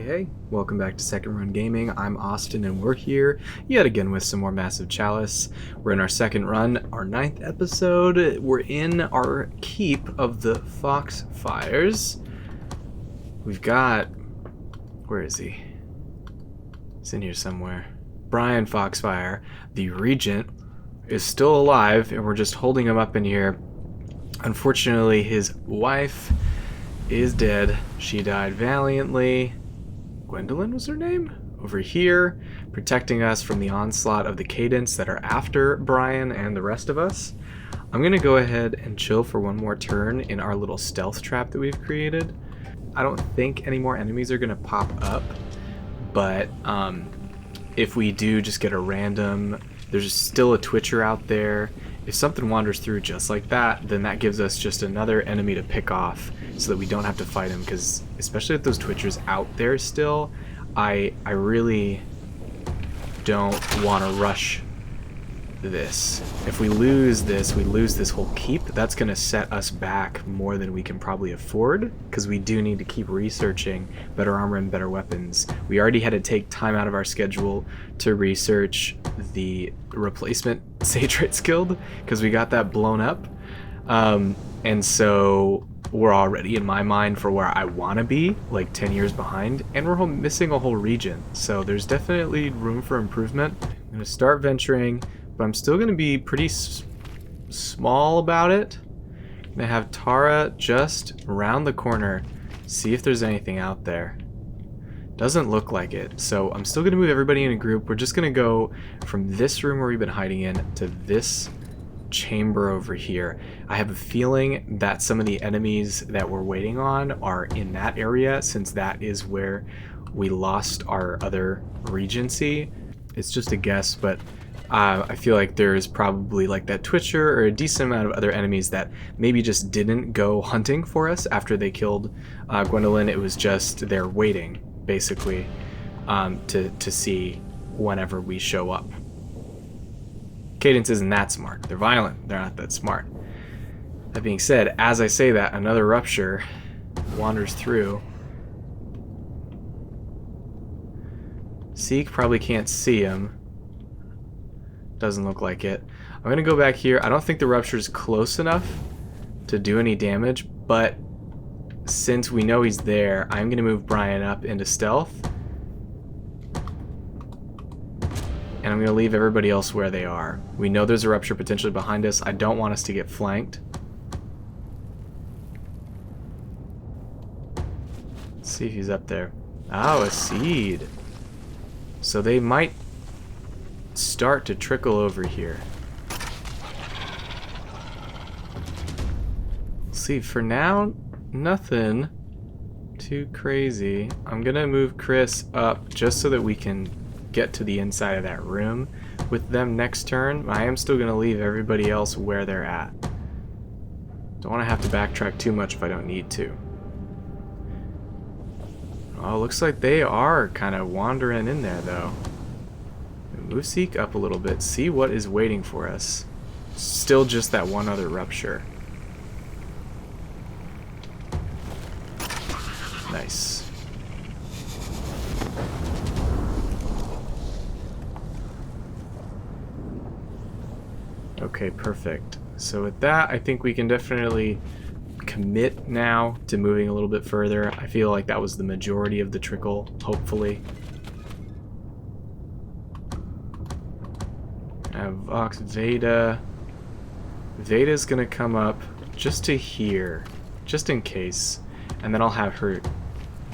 Hey, welcome back to Second Run Gaming. I'm Austin and we're here yet again with some more Massive Chalice. We're in our second run, our 9th episode. We're in our keep of the Foxfires. We've got... where is he? He's in here somewhere. Brian Foxfire, the Regent, is still alive and we're just holding him up in here. Unfortunately, his wife is dead. She died valiantly. Gwendolyn was her name? Over here, protecting us from the onslaught of the Cadence that are after Brian and the rest of us. I'm going to go ahead and chill for one more turn in our little stealth trap that we've created. I don't think any more enemies are going to pop up, but if we do just get a random, there's still a Twitcher out there. If something wanders through just like that, then that gives us just another enemy to pick off so that we don't have to fight him, because especially with those Twitchers out there still, I really don't want to rush this. If we lose this, we lose this whole keep. That's going to set us back more than we can probably afford, because we do need to keep researching better armor and better weapons. We already had to take time out of our schedule to research the replacement Sage Rights Guild because we got that blown up. And so we're already, in my mind, for where I want to be, like 10 years behind, and we're missing a whole region. So there's definitely room for improvement. I'm going to start venturing, but I'm still going to be pretty small about it. I'm going to have Tara just around the corner, see if there's anything out there. Doesn't look like it, so I'm still going to move everybody in a group. We're just going to go from this room where we've been hiding in to this chamber over here. I have a feeling that some of the enemies that we're waiting on are in that area, since that is where we lost our other regency. It's just a guess, but I feel like there's probably like that Twitcher or a decent amount of other enemies that maybe just didn't go hunting for us after they killed Gwendolyn. It was just they're waiting, basically, to see whenever we show up. Cadence isn't that smart. They're violent. They're not that smart. That being said, as I say that, another rupture wanders through. Seek probably can't see him. Doesn't look like it. I'm going to go back here. I don't think the rupture is close enough to do any damage, but since we know he's there, I'm going to move Brian up into stealth. And I'm going to leave everybody else where they are. We know there's a rupture potentially behind us. I don't want us to get flanked. Let's see if he's up there. Oh, a seed. So they might start to trickle over here. See, for now, nothing too crazy. I'm going to move Chris up just so that we can get to the inside of that room with them next turn. I am still going to leave everybody else where they're at. Don't want to have to backtrack too much if I don't need to. Oh, looks like they are kind of wandering in there, though. Move Seek up a little bit, see what is waiting for us. Still just that one other rupture. Nice. Okay, perfect. So with that, I think we can definitely commit now to moving a little bit further. I feel like that was the majority of the trickle, hopefully. I have Vox Veda. Veda's gonna come up just to here, just in case, and then I'll have her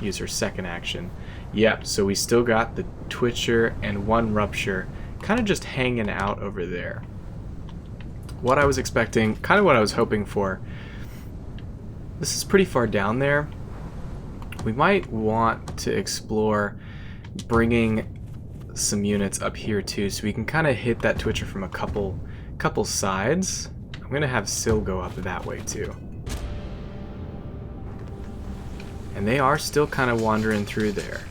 use her second action. Yep, so we still got the Twitcher and one rupture kind of just hanging out over there. What I was expecting, kind of what I was hoping for. This is pretty far down there. We might want to explore bringing some units up here too, so we can kind of hit that Twitcher from a couple sides. I'm gonna have Syl go up that way too. And they are still kind of wandering through there.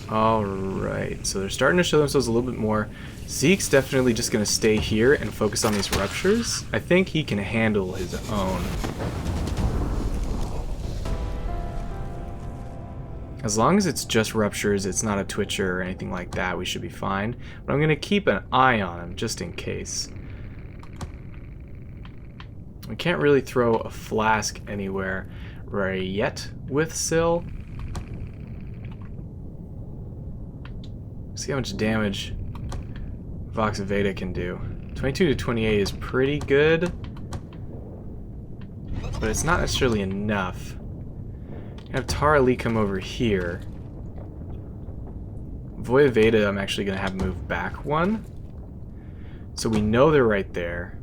Alright, so they're starting to show themselves a little bit more. Zeke's definitely just going to stay here and focus on these ruptures. I think he can handle his own. As long as it's just ruptures, it's not a twitcher or anything like that, we should be fine. But I'm going to keep an eye on him just in case. We can't really throw a flask anywhere right yet with Syl. See how much damage Vox Veda can do. 22 to 28 is pretty good, but it's not necessarily enough. Have Tara Lee come over here. Voyaveda, I'm actually going to have move back one. So we know they're right there.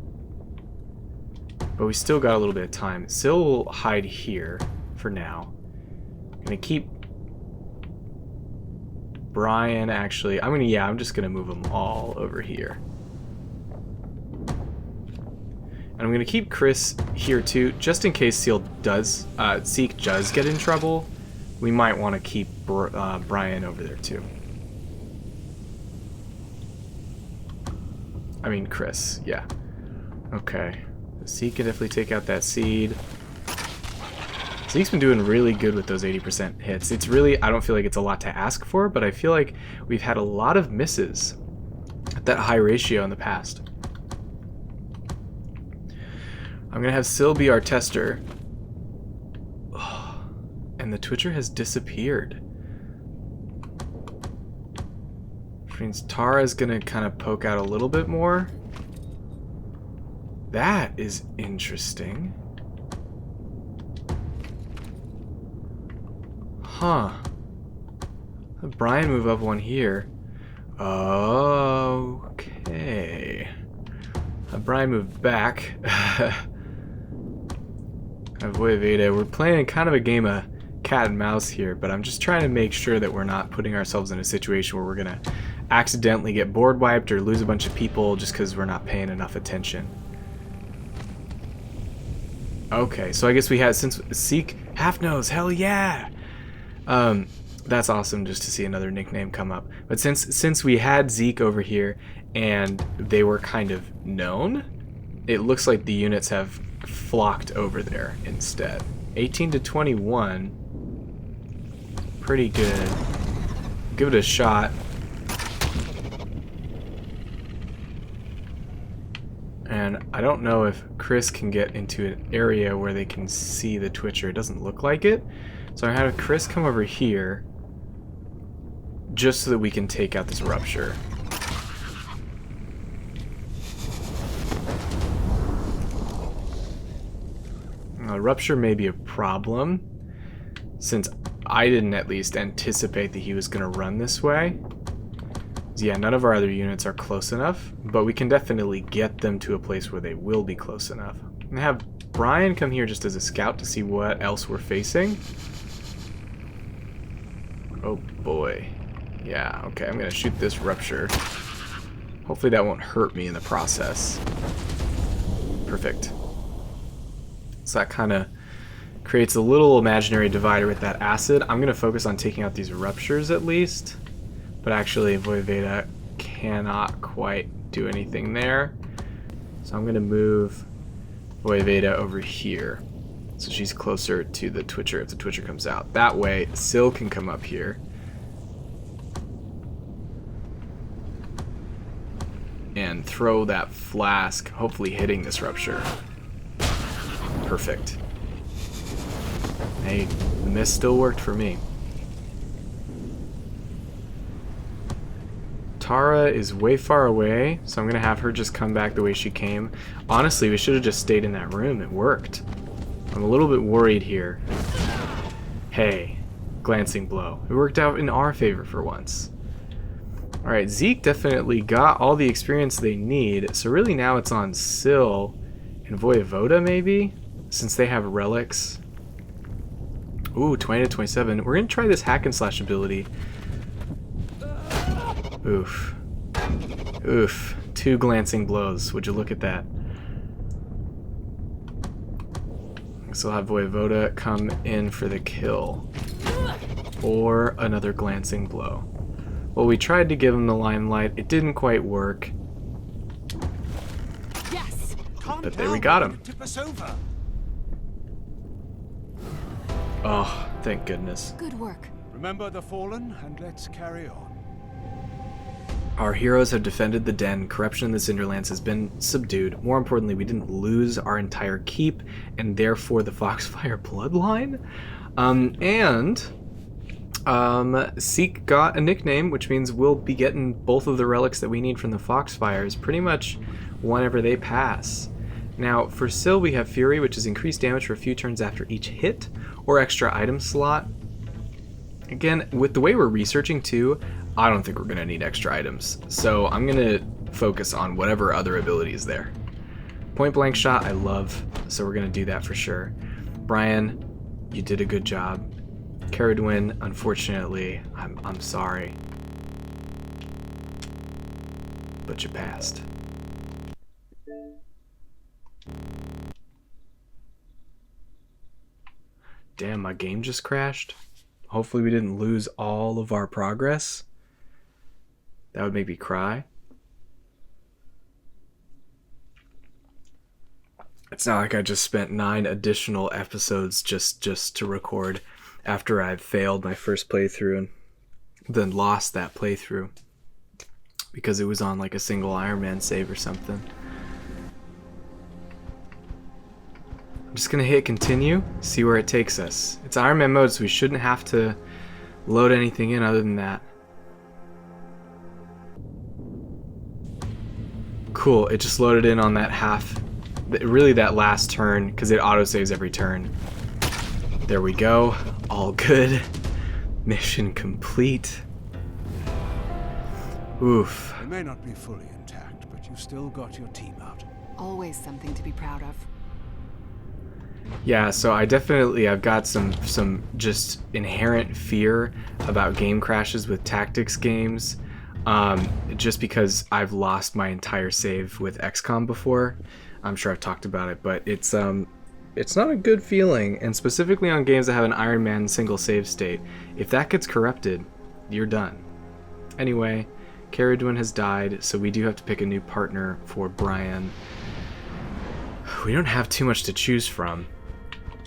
But we still got a little bit of time. Syl will hide here for now. I'm going to keep Brian, actually. I'm just going to move them all over here. And I'm going to keep Chris here too, just in case Zeke does get in trouble. We might want to keep Brian over there too. I mean Chris, yeah. Okay. Zeke can definitely take out that seed. Zeke's been doing really good with those 80% hits. It's really, I don't feel like it's a lot to ask for, but I feel like we've had a lot of misses at that high ratio in the past. I'm going to have Syl be our tester. Oh, and the Twitcher has disappeared. Which means Tara's going to kind of poke out a little bit more. That is interesting. Huh. Have Brian move up one here. Okay. Have Brian move back. Voyaveda. We're playing kind of a game of cat and mouse here, but I'm just trying to make sure that we're not putting ourselves in a situation where we're going to accidentally get board wiped or lose a bunch of people just because we're not paying enough attention. Okay, so I guess we had, since Seek Half Nose, hell yeah! That's awesome just to see another nickname come up. But since we had Zeke over here and they were kind of known, it looks like the units have flocked over there instead. 18 to 21. Pretty good. Give it a shot. And I don't know if Chris can get into an area where they can see the Twitcher. It doesn't look like it. So I have Chris come over here just so that we can take out this rupture. Rupture may be a problem, since I didn't at least anticipate that he was going to run this way. Yeah, none of our other units are close enough, but we can definitely get them to a place where they will be close enough. I'm going to have Brian come here just as a scout to see what else we're facing. Oh boy. Yeah, okay, I'm going to shoot this rupture. Hopefully that won't hurt me in the process. Perfect. So that kind of creates a little imaginary divider with that acid. I'm going to focus on taking out these ruptures at least. But actually, Voyaveda cannot quite do anything there. So I'm going to move Voyaveda over here. So she's closer to the Twitcher if the Twitcher comes out. That way, Syl can come up here. And throw that flask, hopefully hitting this rupture. Perfect. Hey, the miss still worked for me. Tara is way far away, so I'm going to have her just come back the way she came. Honestly, we should have just stayed in that room. It worked. I'm a little bit worried here. Hey, glancing blow. It worked out in our favor for once. Alright, Zeke definitely got all the experience they need, so really now it's on Syl and Voyavoda maybe? Since they have relics. Ooh, 20 to 27. We're going to try this hack and slash ability. Oof. Oof. 2 glancing blows. Would you look at that? So I'll have Voyavoda come in for the kill. Or another glancing blow. Well, we tried to give him the limelight. It didn't quite work. Yes. But there we got him. Tip us over. Oh, thank goodness. Good work. Remember the fallen, and let's carry on. Our heroes have defended the den. Corruption in the Cinderlands has been subdued. More importantly, we didn't lose our entire keep, and therefore the Foxfire bloodline. Seek got a nickname, which means we'll be getting both of the relics that we need from the Foxfires pretty much whenever they pass. Now, for Syl, we have Fury, which is increased damage for a few turns after each hit, or extra item slot. Again, with the way we're researching too, I don't think we're going to need extra items. So I'm going to focus on whatever other ability is there. Point blank shot, I love, so we're going to do that for sure. Brian, you did a good job. Caradwin, unfortunately, I'm sorry. But you passed. Damn, my game just crashed. Hopefully we didn't lose all of our progress. That would make me cry. It's not like I just spent 9 additional episodes just to record after I've failed my first playthrough and then lost that playthrough because it was on like a single Iron Man save or something. I'm just gonna hit continue, see where it takes us. It's Iron Man mode, so we shouldn't have to load anything in other than that. Cool, it just loaded in on that half, really that last turn, because it autosaves every turn. There we go, all good. Mission complete. Oof. It may not be fully intact, but you've still got your team out. Always something to be proud of. Yeah, so I've got some just inherent fear about game crashes with tactics games, just because I've lost my entire save with XCOM before. I'm sure I've talked about it, but it's not a good feeling, and specifically on games that have an Iron Man single save state. If that gets corrupted, you're done. Anyway, Caradwin has died, so we do have to pick a new partner for Brian. We don't have too much to choose from,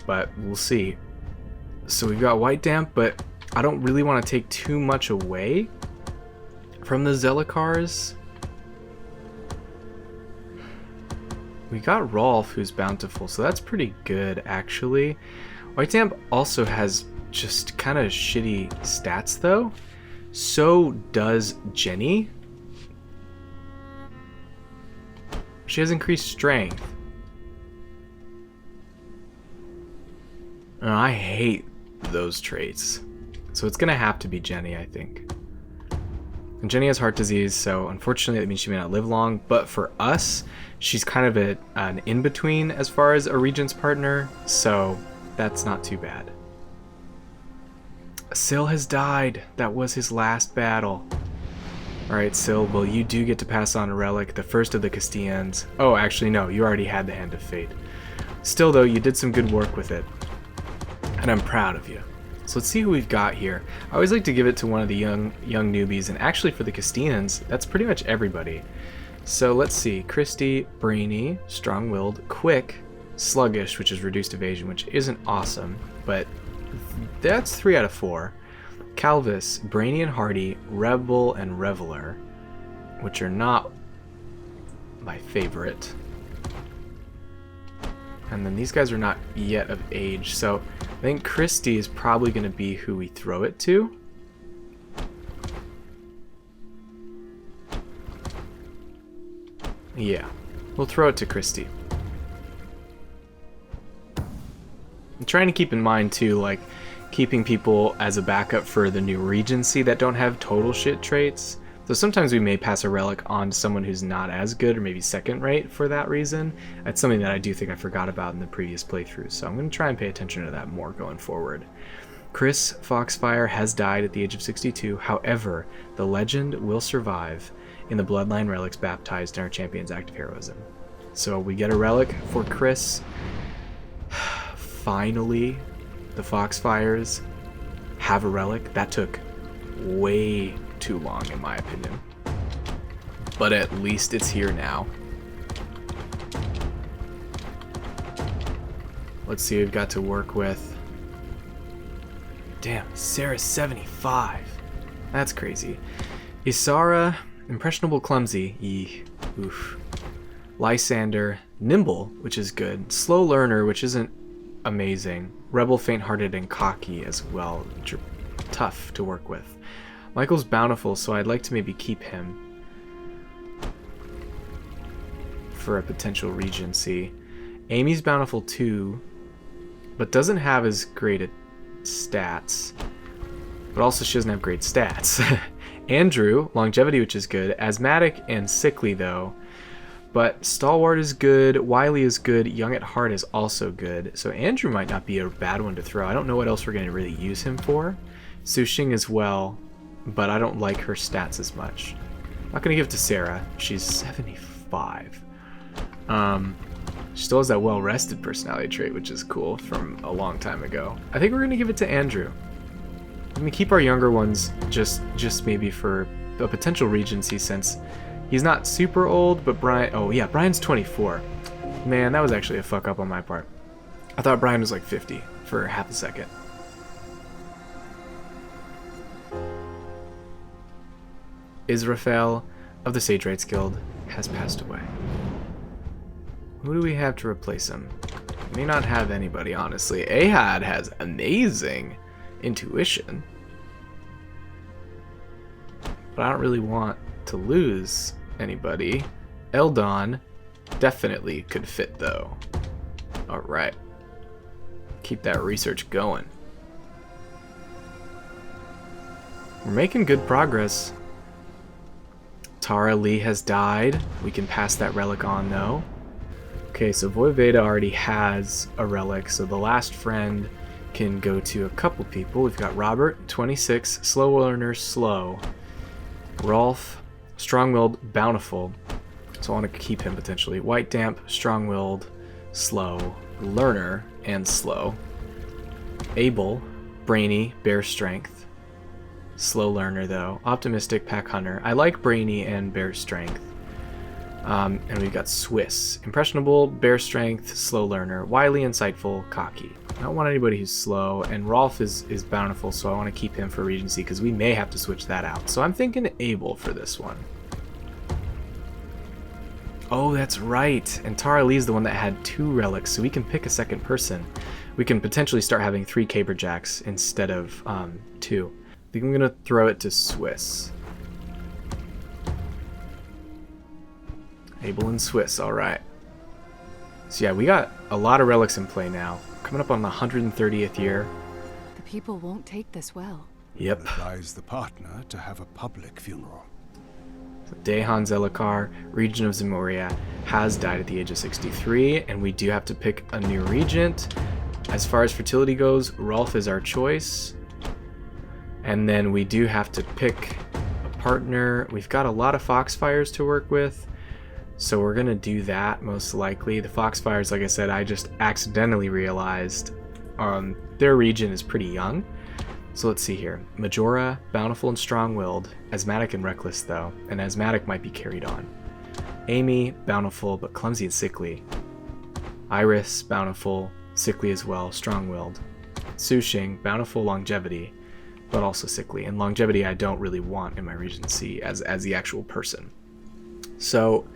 but we'll see. So we've got White Damp, but I don't really want to take too much away from the Zelikars. We got Rolf, who's bountiful, so that's pretty good, actually. White Damp also has just kind of shitty stats, though. So does Jenny. She has increased strength. And I hate those traits. So it's going to have to be Jenny, I think. And Jenny has heart disease, so unfortunately that means she may not live long. But for us, she's kind of an in-between as far as a Regent's partner, so that's not too bad. Syl has died. That was his last battle. Alright, Syl, well, you do get to pass on a relic, the first of the Castillans. Oh, actually, no, you already had the Hand of Fate. Still, though, you did some good work with it. And I'm proud of you. So let's see who we've got here. I always like to give it to one of the young newbies, and actually for the Castillans, that's pretty much everybody. So let's see. Christy, Brainy, Strong-Willed, Quick, Sluggish, which is reduced evasion, which isn't awesome, but that's 3 out of 4. Calvis, Brainy and Hardy, Rebel and Reveler, which are not my favorite. And then these guys are not yet of age, so I think Christy is probably going to be who we throw it to. Yeah, we'll throw it to Christy. I'm trying to keep in mind too, like, keeping people as a backup for the new Regency that don't have total shit traits. So sometimes we may pass a relic on to someone who's not as good, or maybe second rate for that reason. That's something that I do think I forgot about in the previous playthroughs, so I'm going to try and pay attention to that more going forward. Chris Foxfire has died at the age of 62. However, the legend will survive in the bloodline relics baptized in our champion's act of heroism. So we get a relic for Chris. Finally, the Foxfires have a relic. That took way too long, in my opinion. But at least it's here now. Let's see what we've got to work with. Damn, Sarah's 75. That's crazy. Isara, impressionable, clumsy. Yee. Oof. Lysander, nimble, which is good. Slow learner, which isn't amazing. Rebel, faint-hearted, and cocky as well, which are tough to work with. Michael's bountiful, so I'd like to maybe keep him for a potential regency. Amy's bountiful too, but doesn't have as great a stats. But also she doesn't have great stats. Andrew, longevity, which is good. Asthmatic and sickly though. But stalwart is good, wily is good, young at heart is also good. So Andrew might not be a bad one to throw. I don't know what else we're going to really use him for. Sushing as well, but I don't like her stats as much. I'm not going to give it to Sarah. She's 75. She still has that well-rested personality trait, which is cool from a long time ago. I think we're going to give it to Andrew. I'm going to keep our younger ones just maybe for a potential regency, since he's not super old, but Brian... Oh, yeah, Brian's 24. Man, that was actually a fuck up on my part. I thought Brian was like 50 for half a second. Israfel of the Sage Rights Guild has passed away. Who do we have to replace him? May not have anybody, honestly. Ahad has amazing intuition, but I don't really want to lose anybody. Eldon definitely could fit though. Alright. Keep that research going. We're making good progress. Tara Lee has died. We can pass that relic on though. Okay, so Voiveda already has a relic, so the last friend can go to a couple people. We've got Robert, 26, slow learner, slow. Rolf, strong-willed, bountiful. So I want to keep him potentially. White damp, strong-willed, slow, learner, and slow. Abel, brainy, bear strength. Slow learner though. Optimistic, pack hunter. I like brainy and bear strength. And we've got Swiss. Impressionable, bear strength, slow learner. Wily, insightful, cocky. I don't want anybody who's slow, and Rolf is bountiful, so I want to keep him for regency because we may have to switch that out. So I'm thinking Abel for this one. Oh, that's right. And Tara Lee's the one that had 2 relics, so we can pick a second person. We can potentially start having 3 caberjacks instead of 2. I think I'm going to throw it to Swiss. Abel and Swiss, alright. So yeah, we got a lot of relics in play now. Coming up on the 130th year. The people won't take this well. Yep. Advise the partner to have a public funeral. So Dehan Zelakar, region of Zemuria, has died at the age of 63, and we do have to pick a new regent. As far as fertility goes, Rolf is our choice. And then we do have to pick a partner. We've got a lot of Foxfires to work with. So we're going to do that most likely. The Foxfires, like I said, I just accidentally realized their region is pretty young. So let's see here. Majora, bountiful and strong-willed. Asthmatic and reckless though. And asthmatic might be carried on. Amy, bountiful but clumsy and sickly. Iris, bountiful, sickly as well, strong-willed. Sushing, bountiful, longevity, but also sickly. And longevity I don't really want in my regency as the actual person. So...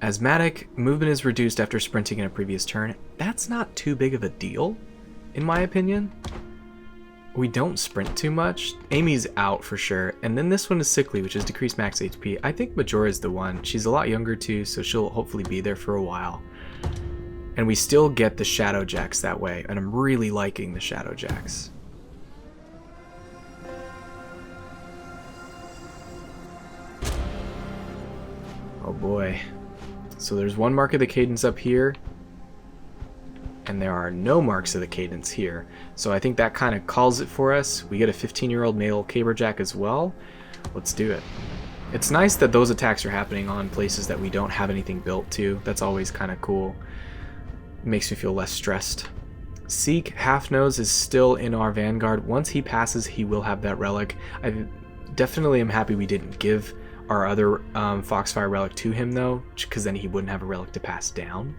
Asthmatic, movement is reduced after sprinting in a previous turn. That's not too big of a deal, in my opinion. We don't sprint too much. Amy's out for sure. And then this one is sickly, which is decreased max HP. I think Majora is the one. She's a lot younger too, so she'll hopefully be there for a while. And we still get the Shadow Jacks that way, and I'm really liking the Shadow Jacks. Oh boy. So there's one mark of the cadence up here, and there are no marks of the cadence here. So I think that kind of calls it for us. We get a 15-year-old male caberjack as well. Let's do it. It's nice that those attacks are happening on places that we don't have anything built to. That's always kind of cool. It makes me feel less stressed. Seek Half-Nose is still in our vanguard. Once he passes, he will have that relic. I definitely am happy we didn't give our other Foxfire relic to him, though, because then he wouldn't have a relic to pass down.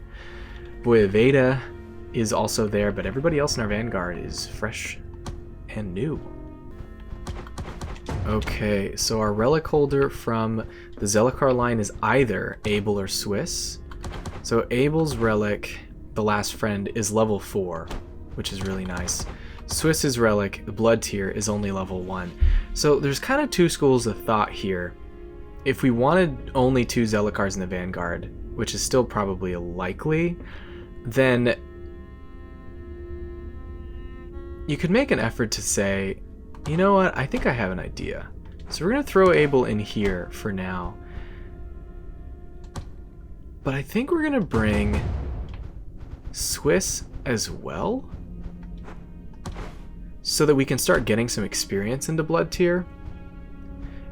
Veda is also there, but everybody else in our vanguard is fresh and new. Okay, so our relic holder from the Zelicar line is either Abel or Swiss. So Abel's relic, the last friend, is level 4, which is really nice. Swiss's relic, the blood tier, is only level 1. So there's kind of two schools of thought here. If we wanted only 2 Zelicars in the vanguard, which is still probably likely, then you could make an effort to say, you know what, I think I have an idea. So we're going to throw Abel in here for now. But I think we're going to bring Swiss as well, so that we can start getting some experience into blood tier.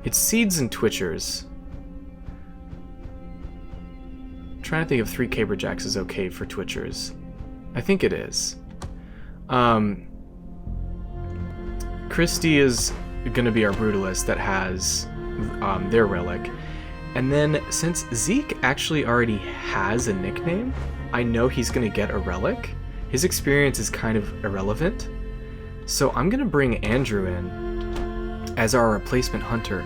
It's seeds and twitchers. I'm trying to think if 3 Caberjacks is okay for twitchers. I think it is. Christy is going to be our brutalist that has their relic. And then since Zeke actually already has a nickname, I know he's going to get a relic. His experience is kind of irrelevant. So I'm going to bring Andrew in as our replacement hunter.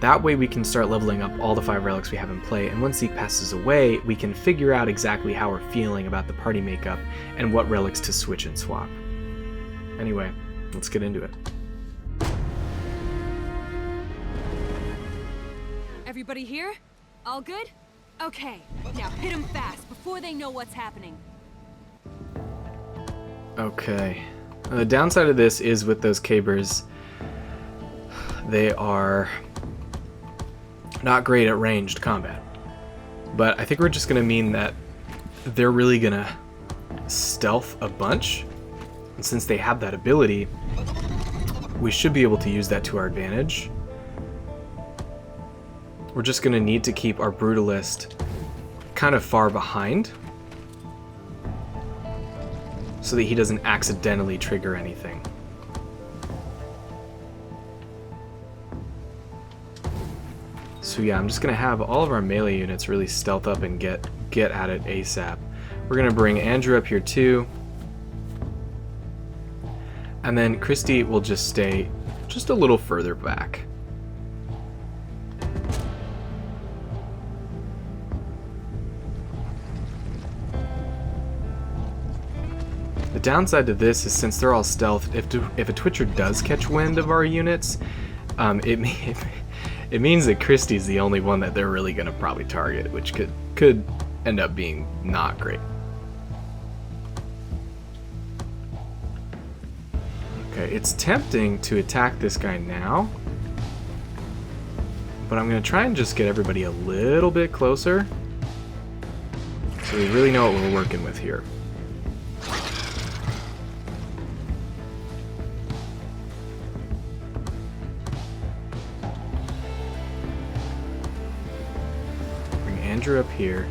That way we can start leveling up all the 5 relics we have in play, and once Zeke passes away, we can figure out exactly how we're feeling about the party makeup and what relics to switch and swap. Anyway, let's get into it. Everybody here? All good? Okay, now hit them fast before they know what's happening. Okay. The downside of this is with those Cabers, they are not great at ranged combat. But I think we're just going to mean that they're really going to stealth a bunch. And since they have that ability, we should be able to use that to our advantage. We're just going to need to keep our Brutalist kind of far behind so that he doesn't accidentally trigger anything. So yeah, I'm just going to have all of our melee units really stealth up and get at it ASAP. We're going to bring Andrew up here too. And then Christy will just stay just a little further back. The downside to this is since they're all stealth, if a Twitcher does catch wind of our units, it means that Christy's the only one that they're really going to probably target, which could end up being not great. Okay, it's tempting to attack this guy now, but I'm going to try and just get everybody a little bit closer so we really know what we're working with here. Bring Andrew up here.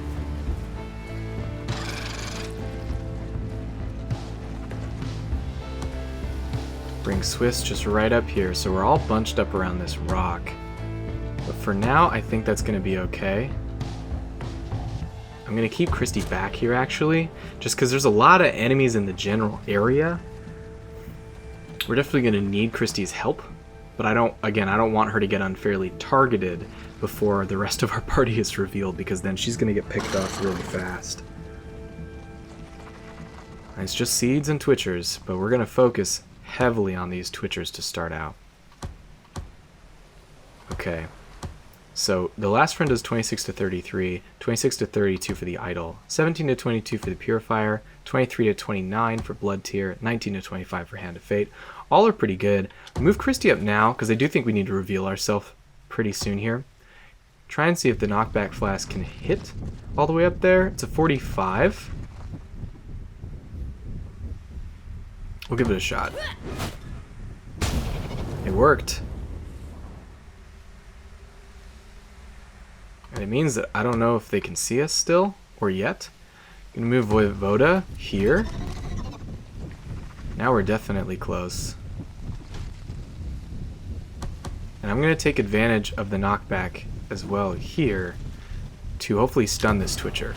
Bring Swiss just right up here, so we're all bunched up around this rock. But for now, I think that's going to be okay. I'm going to keep Christy back here, actually, just because there's a lot of enemies in the general area. We're definitely going to need Christy's help, but I don't want her to get unfairly targeted before the rest of our party is revealed, because then she's going to get picked off really fast. It's just seeds and twitchers, but we're going to focus heavily on these twitchers to start out. Okay, so the last friend does 26 to 33, 26 to 32 for the idol, 17 to 22 for the purifier, 23 to 29 for blood tier, 19 to 25 for hand of fate. All are pretty good. Move Christy up now because I do think we need to reveal ourselves pretty soon here. Try and see if the knockback flask can hit all the way up there. It's a 45. We'll give it a shot. It worked. And it means that I don't know if they can see us still or yet. I'm gonna move Voivoda here. Now we're definitely close. And I'm going to take advantage of the knockback as well here to hopefully stun this Twitcher.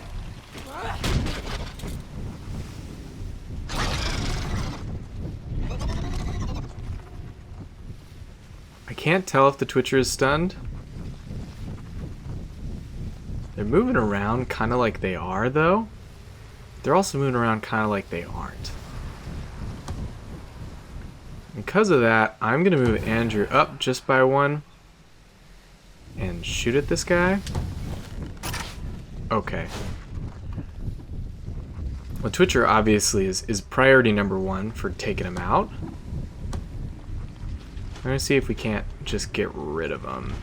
I can't tell if the Twitcher is stunned. They're moving around kind of like they are, though. They're also moving around kind of like they aren't. Because of that, I'm going to move Andrew up just by one and shoot at this guy. Okay. Well, Twitcher obviously is priority number one for taking him out. I'm going to see if we can't just get rid of him.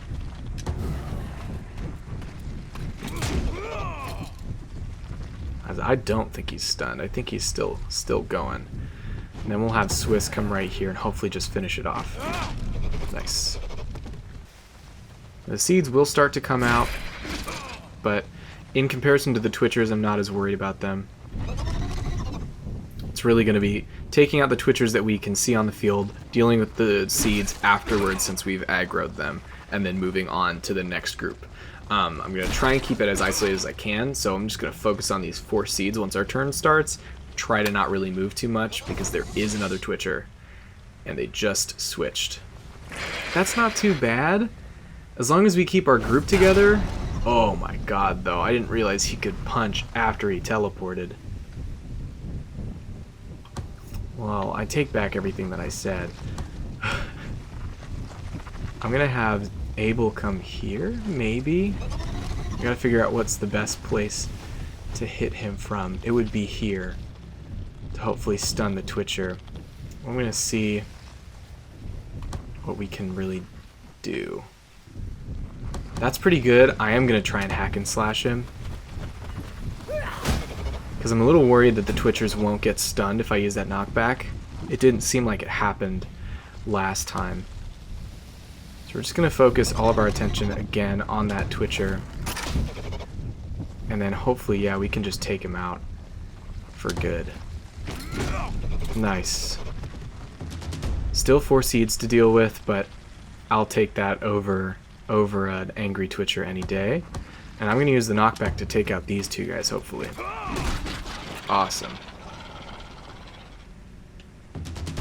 I don't think he's stunned. I think he's still going. And then we'll have Swiss come right here and hopefully just finish it off. Nice. The seeds will start to come out, but in comparison to the Twitchers, I'm not as worried about them. It's really going to be taking out the Twitchers that we can see on the field, dealing with the seeds afterwards since we've aggroed them, and then moving on to the next group. I'm going to try and keep it as isolated as I can, so I'm just going to focus on these 4 seeds once our turn starts. Try to not really move too much because there is another Twitcher, and they just switched. That's not too bad. As long as we keep our group together. Oh my god, though. I didn't realize he could punch after he teleported. Well, I take back everything that I said. I'm going to have Abel come here, maybe? I gotta figure out what's the best place to hit him from. It would be here to hopefully stun the Twitcher. I'm gonna see what we can really do. That's pretty good. I am gonna try and hack and slash him, because I'm a little worried that the Twitchers won't get stunned if I use that knockback. It didn't seem like it happened last time. So we're just going to focus all of our attention again on that Twitcher. And then hopefully, yeah, we can just take him out for good. Nice. Still 4 seeds to deal with, but I'll take that over an angry Twitcher any day. And I'm going to use the knockback to take out these 2 guys, hopefully. Awesome.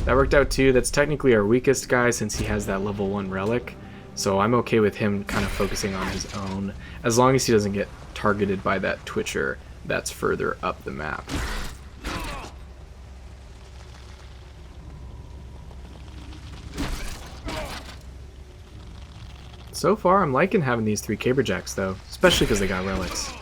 That worked out too. That's technically our weakest guy since he has that level 1 relic. So I'm okay with him kind of focusing on his own, as long as he doesn't get targeted by that Twitcher that's further up the map. So far, I'm liking having these 3 Caberjacks though, especially because they got relics.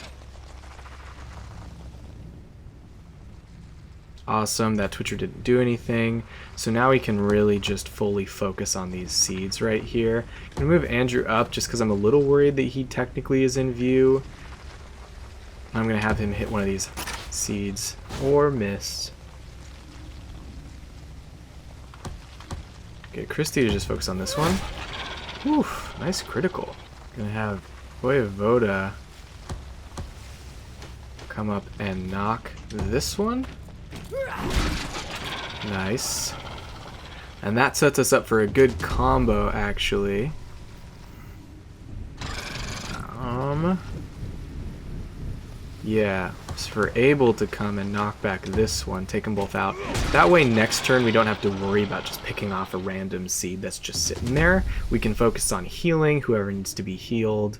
Awesome, that Twitcher didn't do anything. So now we can really just fully focus on these seeds right here. I'm going to move Andrew up just because I'm a little worried that he technically is in view. I'm going to have him hit one of these seeds or miss. Get Christy to just focus on this one. Oof, nice critical. Going to have Voivoda come up and knock this one. Nice. And that sets us up for a good combo, actually. Yeah, so for Abel to come and knock back this one, take them both out. That way next turn we don't have to worry about just picking off a random seed that's just sitting there. We can focus on healing whoever needs to be healed,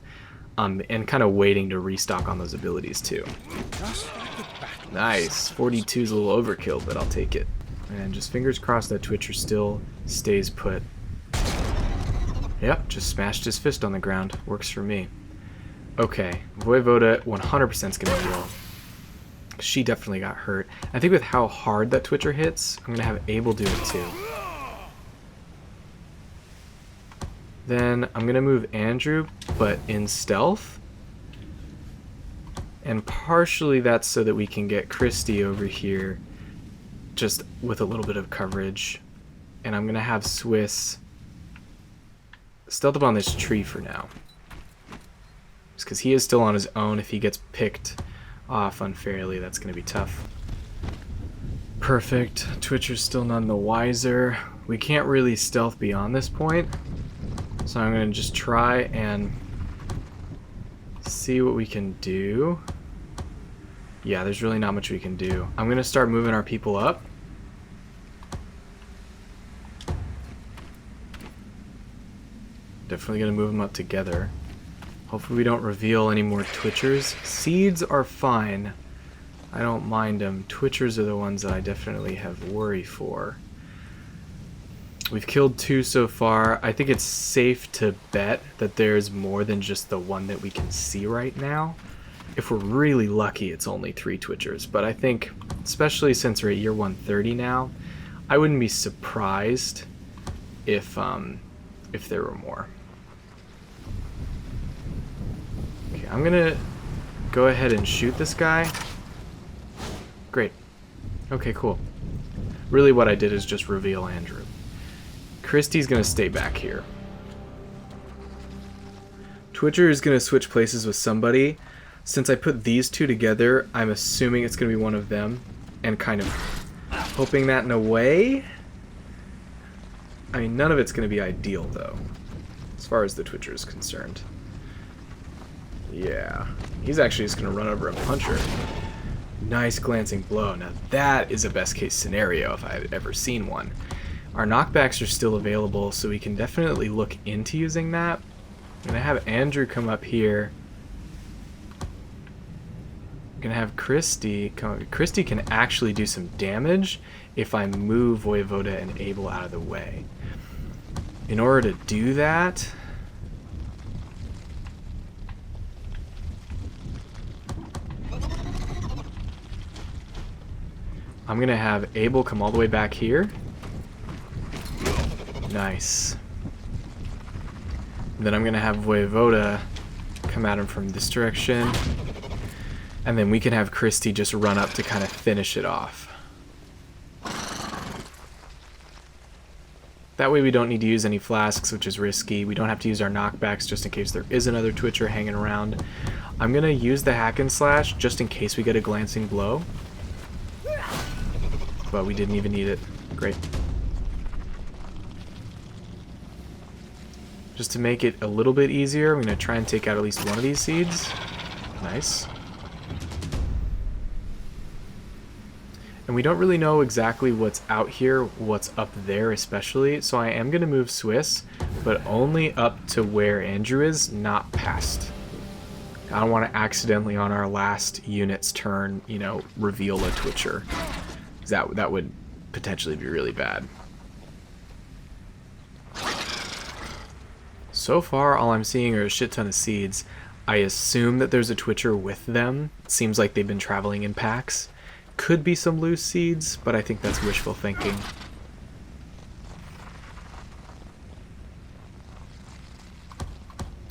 and kind of waiting to restock on those abilities too. Nice. 42 is a little overkill, but I'll take it. And just fingers crossed that Twitcher still stays put. Yep, just smashed his fist on the ground. Works for me. Okay, Voivoda 100% is going to heal. She definitely got hurt. I think with how hard that Twitcher hits, I'm going to have Abel do it too. Then I'm going to move Andrew, but in stealth. And partially that's so that we can get Christy over here just with a little bit of coverage. And I'm going to have Swiss stealth up on this tree for now. Just because he is still on his own. If he gets picked off unfairly, that's going to be tough. Perfect. Twitcher's still none the wiser. We can't really stealth beyond this point, so I'm going to just try and see what we can do. Yeah, there's really not much we can do. I'm going to start moving our people up. Definitely going to move them up together. Hopefully we don't reveal any more Twitchers. Seeds are fine. I don't mind them. Twitchers are the ones that I definitely have worry for. We've killed 2 so far. I think it's safe to bet that there's more than just the one that we can see right now. If we're really lucky, it's only 3 Twitchers. But I think, especially since we're at year 130 now, I wouldn't be surprised if there were more. Okay, I'm gonna go ahead and shoot this guy. Great. Okay, cool. Really what I did is just reveal Andrew. Christy's gonna stay back here. Twitcher is gonna switch places with somebody. Since I put these 2 together, I'm assuming it's gonna be one of them, and kind of hoping that in a way. I mean, none of it's gonna be ideal though, as far as the Twitcher is concerned. Yeah, he's actually just gonna run over and punch her. Nice glancing blow. Now that is a best case scenario if I've ever seen one. Our knockbacks are still available, so we can definitely look into using that. I'm gonna have Andrew come up here. I'm gonna have Christy come. Christy can actually do some damage if I move Voivoda and Abel out of the way. In order to do that, I'm gonna have Abel come all the way back here. Nice. And then I'm gonna have Voivoda come at him from this direction. And then we can have Christy just run up to kind of finish it off. That way we don't need to use any flasks, which is risky. We don't have to use our knockbacks just in case there is another Twitcher hanging around. I'm gonna use the hack and slash just in case we get a glancing blow. But we didn't even need it. Great. Just to make it a little bit easier, I'm going to try and take out at least one of these seeds. Nice. And we don't really know exactly what's out here, what's up there especially, so I am going to move Swiss, but only up to where Andrew is, not past. I don't want to accidentally on our last unit's turn, you know, reveal a Twitcher. That would potentially be really bad. So far, all I'm seeing are a shit ton of seeds. I assume that there's a Twitcher with them. It seems like they've been traveling in packs. Could be some loose seeds, but I think that's wishful thinking.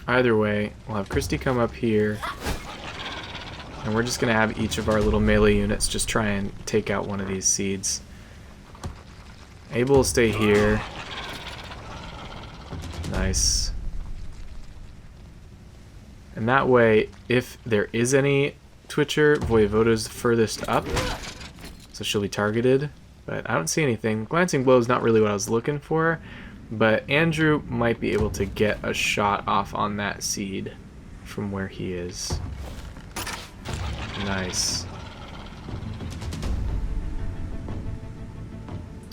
Either way, we'll have Christy come up here. And we're just going to have each of our little melee units just try and take out one of these seeds. Abel will stay here. Nice. And that way, if there is any Twitcher, Voivoda's furthest up. So she'll be targeted. But I don't see anything. Glancing blow is not really what I was looking for. But Andrew might be able to get a shot off on that seed from where he is. Nice.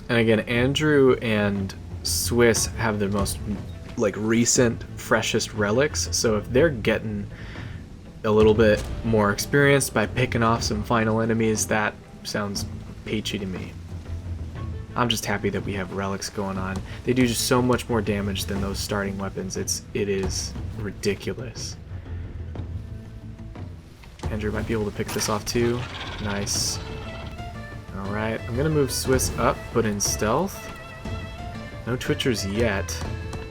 And again, Andrew and Swiss have the most recent, freshest relics, so if they're getting a little bit more experienced by picking off some final enemies, that sounds peachy to me. I'm just happy that we have relics going on. They do just so much more damage than those starting weapons. It is ridiculous. Andrew might be able to pick this off too. Nice. Alright, I'm gonna move Swiss up, but in stealth. No Twitchers yet,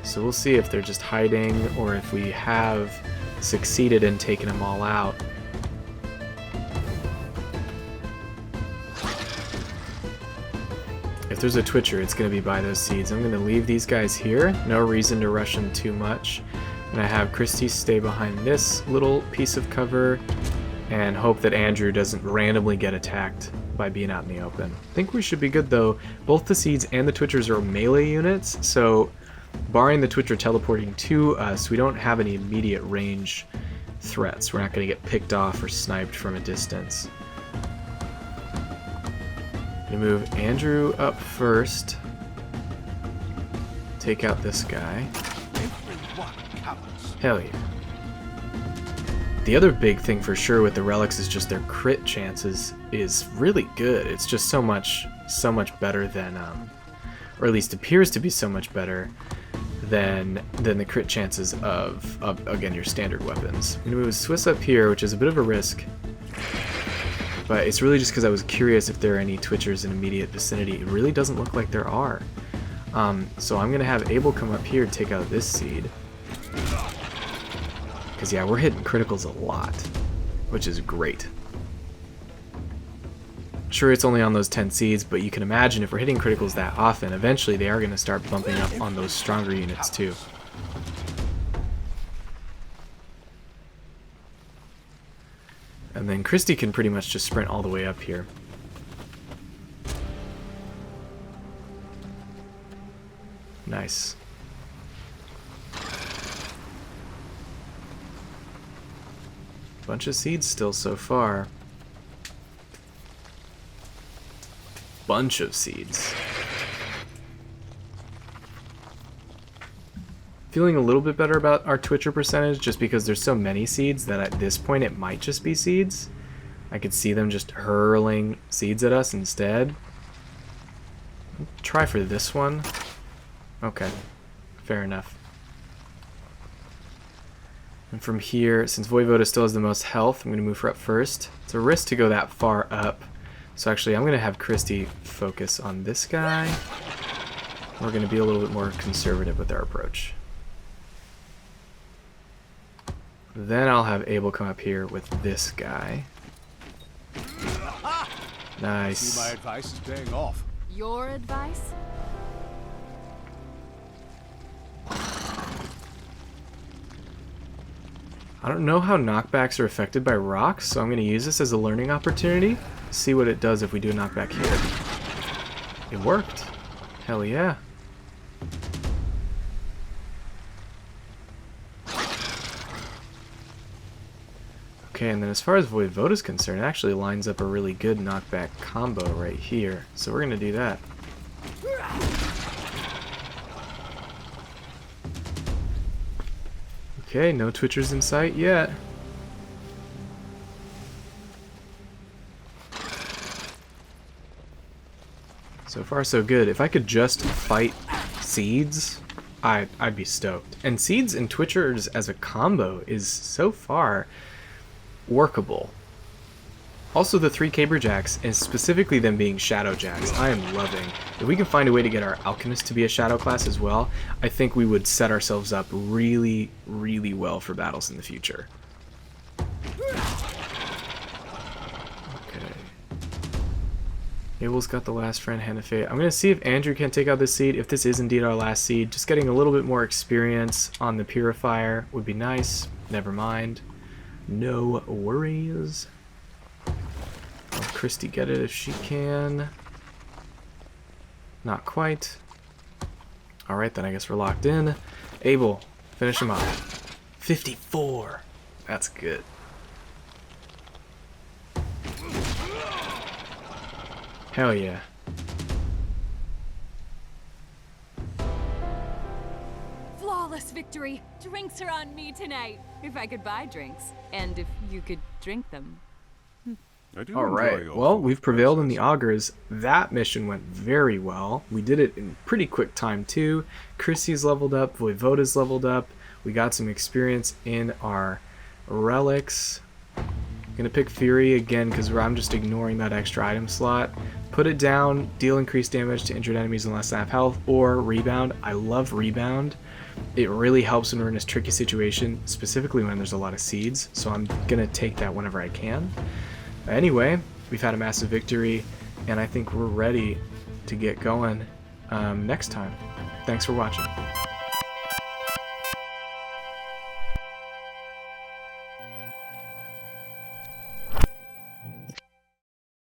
so we'll see if they're just hiding or if we have succeeded in taking them all out. If there's a Twitcher, it's gonna be by those seeds. I'm gonna leave these guys here. No reason to rush them too much. I'm gonna have Christy stay behind this little piece of cover and hope that Andrew doesn't randomly get attacked by being out in the open. I think we should be good though. Both the seeds and the twitchers are melee units, so barring the twitcher teleporting to us, we don't have any immediate range threats. We're not going to get picked off or sniped from a distance. We move Andrew up first. Take out this guy. Hell yeah. The other big thing for sure with the relics is just their crit chances is really good. It's just so much better than, or at least appears to be so much better than the crit chances of again, your standard weapons. I'm gonna move Swiss up here, which is a bit of a risk, but it's really just because I was curious if there are any twitchers in immediate vicinity. It really doesn't look like there are. So I'm gonna have Abel come up here and take out this seed. Because yeah, we're hitting criticals a lot, which is great. Sure, it's only on those 10 seeds, but you can imagine if we're hitting criticals that often, eventually they are going to start bumping up on those stronger units too. And then Christy can pretty much just sprint all the way up here. Nice. Bunch of seeds still so far. Bunch of seeds. Feeling a little bit better about our twitcher percentage just because there's so many seeds that at this point it might just be seeds. I could see them just hurling seeds at us instead. Try for this one. Okay, fair enough. And from here, since Voivoda still has the most health, I'm going to move her up first. It's a risk to go that far up. So actually, I'm going to have Christy focus on this guy. We're going to be a little bit more conservative with our approach. Then I'll have Abel come up here with this guy. Nice. See, my advice is paying off. Your advice? I don't know how knockbacks are affected by rocks, so I'm going to use this as a learning opportunity. See what it does if we do a knockback here. It worked. Hell yeah. Okay, and then as far as Voivoda is concerned, it actually lines up a really good knockback combo right here. So we're going to do that. Okay, no twitchers in sight yet. So far so good. If I could just fight seeds, I'd be stoked. And seeds and twitchers as a combo is so far workable. Also the 3 Caberjacks, and specifically them being Shadow Jacks, I am loving. If we can find a way to get our Alchemist to be a Shadow class as well, I think we would set ourselves up really, really well for battles in the future. Okay. Abel's got the last friend, Hannafate. I'm going to see if Andrew can take out this seed, if this is indeed our last seed. Just getting a little bit more experience on the Purifier would be nice. Never mind. No worries. Let Christy get it if she can. Not quite. Alright, then I guess we're locked in. Abel, finish him off. 54. That's good. Hell yeah. Flawless victory! Drinks are on me tonight. If I could buy drinks, and if you could drink them. Alright, well, we've prevailed in the augurs. That mission went very well. We did it in pretty quick time too. Chrissy's leveled up, Voivoda's leveled up. We got some experience in our relics. Gonna pick Fury again because I'm just ignoring that extra item slot. Put it down, deal increased damage to injured enemies and less than half health, or Rebound. I love Rebound. It really helps when we're in a tricky situation, specifically when there's a lot of seeds, so I'm gonna take that whenever I can. Anyway, we've had a massive victory, and I think we're ready to get going next time. Thanks for watching.